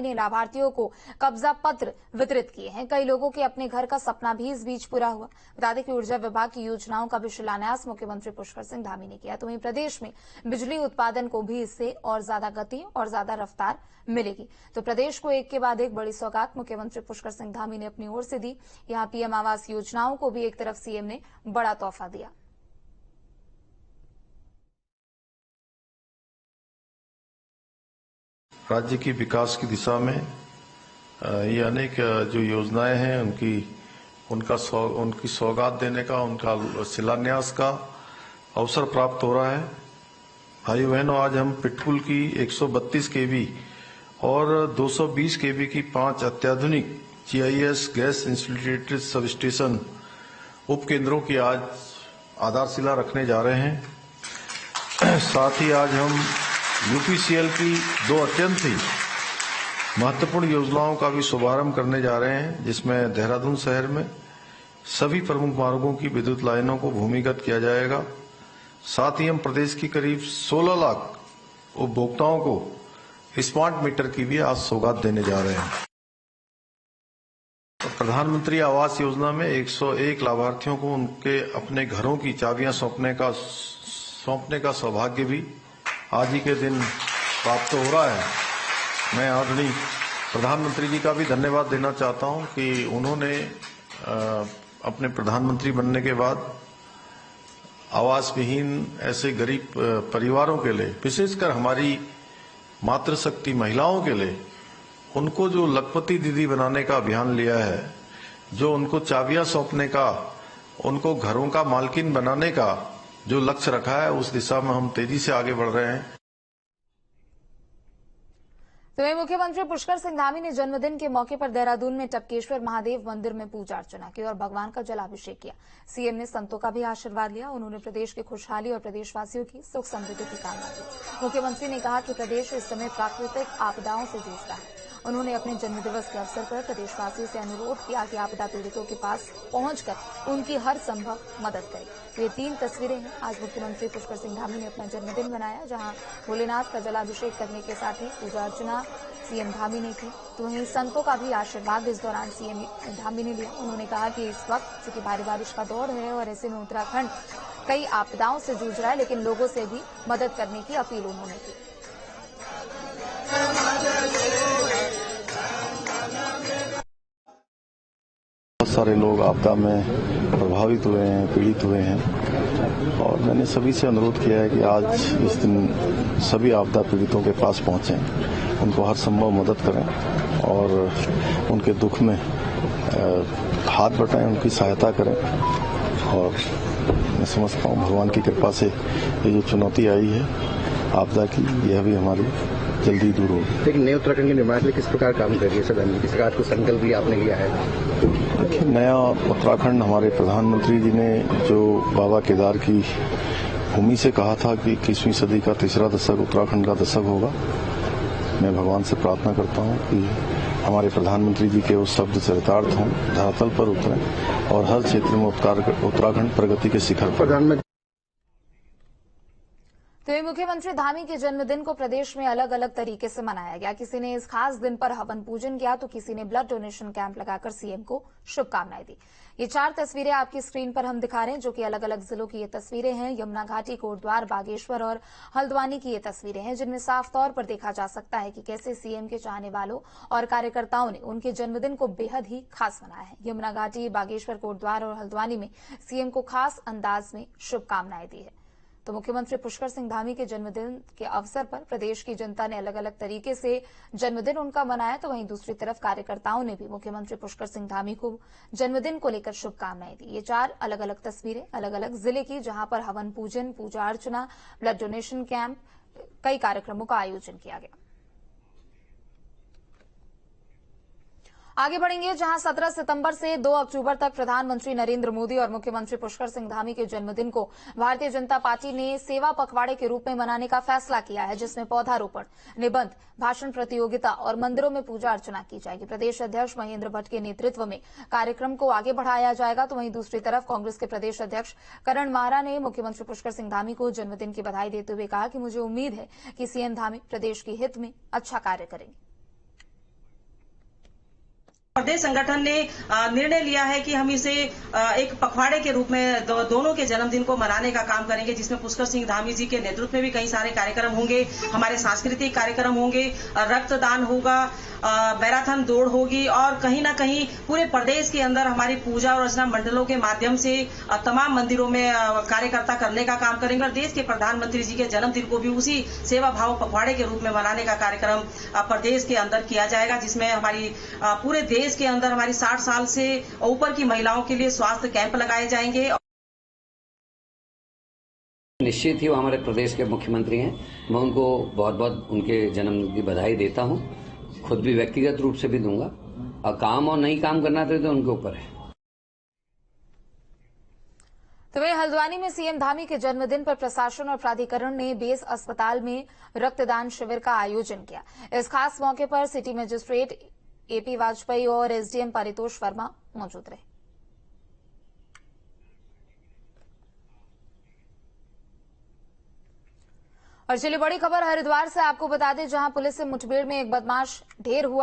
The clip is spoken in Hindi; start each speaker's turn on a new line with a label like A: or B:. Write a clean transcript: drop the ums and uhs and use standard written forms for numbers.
A: ने लाभार्थियों को कब्जा पत्र वितरित किए हैं। कई लोगों के अपने घर का सपना भी इस बीच पूरा हुआ। बता दें कि ऊर्जा विभाग की योजनाओं का भी शिलान्यास मुख्यमंत्री पुष्कर सिंह धामी ने किया। तो वहीं प्रदेश में बिजली उत्पादन को भी इससे और ज्यादा गति और ज्यादा रफ्तार मिलेगी। तो प्रदेश को एक के बाद एक बड़ी सौगात मुख्यमंत्री पुष्कर सिंह धामी ने अपनी ओर से दी। यहां पीएम आवास योजनाओं को भी एक तरफ सीएम ने बड़ा तोहफा दिया।
B: राज्य की विकास की दिशा में ये अनेक जो योजनाएं हैं उनकी सौगात देने का, उनका शिलान्यास का अवसर प्राप्त हो रहा है। भाई बहनों, आज हम पिटकुल की 132 केवी और 220 केवी की 5 अत्याधुनिक GIS gas insulated substation उपकेंद्रों की आज आधारशिला रखने जा रहे हैं। साथ ही आज हम UPCL की 2 अत्यंत ही महत्वपूर्ण योजनाओं का भी शुभारंभ करने जा रहे हैं, जिसमें देहरादून शहर में सभी प्रमुख मार्गों की विद्युत लाइनों को भूमिगत किया जाएगा। साथ ही हम प्रदेश की करीब 16 लाख उपभोक्ताओं को स्मार्ट मीटर की भी आज सौगात देने जा रहे हैं। प्रधानमंत्री आवास योजना में 101 लाभार्थियों को उनके अपने घरों की चाबियां सौंपने का सौभाग्य भी आज ही के दिन प्राप्त हो रहा है। मैं आदरणीय प्रधानमंत्री जी का भी धन्यवाद देना चाहता हूं कि उन्होंने अपने प्रधानमंत्री बनने के बाद आवास विहीन ऐसे गरीब परिवारों के लिए, विशेषकर हमारी मातृशक्ति महिलाओं के लिए, उनको जो लखपति दीदी बनाने का अभियान लिया है, जो उनको चाबियां सौंपने का, उनको घरों का मालकिन बनाने का जो लक्ष्य रखा है, उस दिशा में हम तेजी से आगे बढ़ रहे हैं।
A: तो वहीं मुख्यमंत्री पुष्कर सिंह धामी ने जन्मदिन के मौके पर देहरादून में टपकेश्वर महादेव मंदिर में पूजा अर्चना की और भगवान का जलाभिषेक किया। सीएम ने संतों का भी आशीर्वाद लिया। उन्होंने प्रदेश की खुशहाली और प्रदेशवासियों की सुख समृद्धि की कामना की। मुख्यमंत्री ने कहा कि प्रदेश इस समय प्राकृतिक आपदाओं से जूझता है। उन्होंने अपने जन्मदिवस के अवसर पर प्रदेशवासियों से अनुरोध किया कि आपदा पीड़ितों के पास पहुंचकर उनकी हर संभव मदद करें। तो ये 3 तस्वीरें हैं। आज मुख्यमंत्री पुष्कर सिंह धामी ने अपना जन्मदिन मनाया, जहां भोलेनाथ का जलाभिषेक करने के साथ ही पूजा अर्चना सीएम धामी ने की। तो वहीं संतों का भी आशीर्वाद इस दौरान सीएम धामी ने लिया। उन्होंने कहा कि इस वक्त चूंकि भारी बारिश का दौर है और ऐसे में उत्तराखंड कई आपदाओं से जूझ रहा है, लेकिन लोगों से भी मदद करने की अपील उन्होंने की।
B: बहुत सारे लोग आपदा में प्रभावित हुए हैं, पीड़ित हुए हैं, और मैंने सभी से अनुरोध किया है कि आज इस दिन सभी आपदा पीड़ितों के पास पहुंचें, उनको हर संभव मदद करें और उनके दुख में हाथ बटाएं, उनकी सहायता करें। और मैं समझता हूं भगवान की कृपा से ये जो चुनौती आई है आपदा की, यह भी हमारी जल्दी दूर होगी।
C: लेकिन नए उत्तराखंड के निर्माण के लिए किस प्रकार काम कर रही है सरकार को संकल्प भी आपने लिया है?
B: देखिए, नया उत्तराखंड हमारे प्रधानमंत्री जी ने जो बाबा केदार की भूमि से कहा था कि 21वीं सदी का तीसरा दशक उत्तराखंड का दशक होगा। मैं भगवान से प्रार्थना करता हूं कि हमारे प्रधानमंत्री जी के उस शब्द चरितार्थ हों, धरातल पर उतरें और हर क्षेत्र में उत्तराखंड प्रगति के शिखर पर।
A: तो ये मुख्यमंत्री धामी के जन्मदिन को प्रदेश में अलग अलग तरीके से मनाया गया। किसी ने इस खास दिन पर हवन पूजन किया, तो किसी ने ब्लड डोनेशन कैंप लगाकर सीएम को शुभकामनाएं दी। ये 4 तस्वीरें आपकी स्क्रीन पर हम दिखा रहे हैं, जो कि अलग अलग जिलों की ये तस्वीरें हैं। यमुना घाटी, कोटद्वार, बागेश्वर और हल्द्वानी की ये तस्वीरें हैं, जिनमें साफ तौर पर देखा जा सकता है कि कैसे सीएम के चाहने वालों और कार्यकर्ताओं ने उनके जन्मदिन को बेहद ही खास मनाया है। यमुना घाटी, बागेश्वर, कोटद्वार और हल्द्वानी में सीएम को खास अंदाज में शुभकामनाएं दी है। तो मुख्यमंत्री पुष्कर सिंह धामी के जन्मदिन के अवसर पर प्रदेश की जनता ने अलग अलग तरीके से जन्मदिन उनका मनाया। तो वहीं दूसरी तरफ कार्यकर्ताओं ने भी मुख्यमंत्री पुष्कर सिंह धामी को जन्मदिन को लेकर शुभकामनाएं दी। ये 4 अलग अलग तस्वीरें अलग अलग जिले की, जहां पर हवन पूजन, पूजा अर्चना, ब्लड डोनेशन कैंप, कई कार्यक्रमों का आयोजन किया गया। आगे बढ़ेंगे, जहां 17 सितंबर से 2 अक्टूबर तक प्रधानमंत्री नरेंद्र मोदी और मुख्यमंत्री पुष्कर सिंह धामी के जन्मदिन को भारतीय जनता पार्टी ने सेवा पखवाड़े के रूप में मनाने का फैसला किया है, जिसमें पौधारोपण, निबंध, भाषण प्रतियोगिता और मंदिरों में पूजा अर्चना की जाएगी। प्रदेश अध्यक्ष महेंद्र भट्ट के नेतृत्व में कार्यक्रम को आगे बढ़ाया जाएगा। तो वहीं दूसरी तरफ कांग्रेस के प्रदेश अध्यक्ष करण माहरा ने मुख्यमंत्री पुष्कर सिंह धामी को जन्मदिन की बधाई देते हुए कहा कि मुझे उम्मीद है कि सीएम धामी प्रदेश के हित में अच्छा कार्य करेंगे।
D: प्रदेश संगठन ने निर्णय लिया है कि हम इसे एक पखवाड़े के रूप में दोनों के जन्मदिन को मनाने का काम करेंगे, जिसमें पुष्कर सिंह धामी जी के नेतृत्व में भी कई सारे कार्यक्रम होंगे, हमारे सांस्कृतिक कार्यक्रम होंगे, रक्तदान होगा, मैराथन दौड़ होगी और कहीं ना कहीं पूरे प्रदेश के अंदर हमारी पूजा और अर्चना मंडलों के माध्यम से तमाम मंदिरों में कार्यकर्ता करने का काम करेंगे और देश के प्रधानमंत्री जी के जन्मदिन को भी उसी सेवा भाव पखवाड़े के रूप में मनाने का कार्यक्रम प्रदेश के अंदर किया जाएगा, जिसमें हमारी पूरे देश के अंदर हमारी 60 साल से ऊपर की महिलाओं के लिए स्वास्थ्य कैंप लगाए जाएंगे।
E: निश्चित ही वो हमारे प्रदेश के मुख्यमंत्री हैं, मैं उनको बहुत बहुत उनके जन्मदिन की बधाई देता हूं, खुद भी व्यक्तिगत रूप से भी दूंगा और काम और नहीं काम करना तो उनके ऊपर है।
A: तो वही हल्द्वानी में सीएम धामी के जन्मदिन पर प्रशासन और प्राधिकरण ने बेस अस्पताल में रक्तदान शिविर का आयोजन किया। इस खास मौके पर सिटी मजिस्ट्रेट एपी वाजपेयी और एसडीएम परितोष वर्मा मौजूद रहे। और चलिए बड़ी खबर हरिद्वार से आपको बता दें, जहां पुलिस से मुठभेड़ में एक बदमाश ढेर हुआ।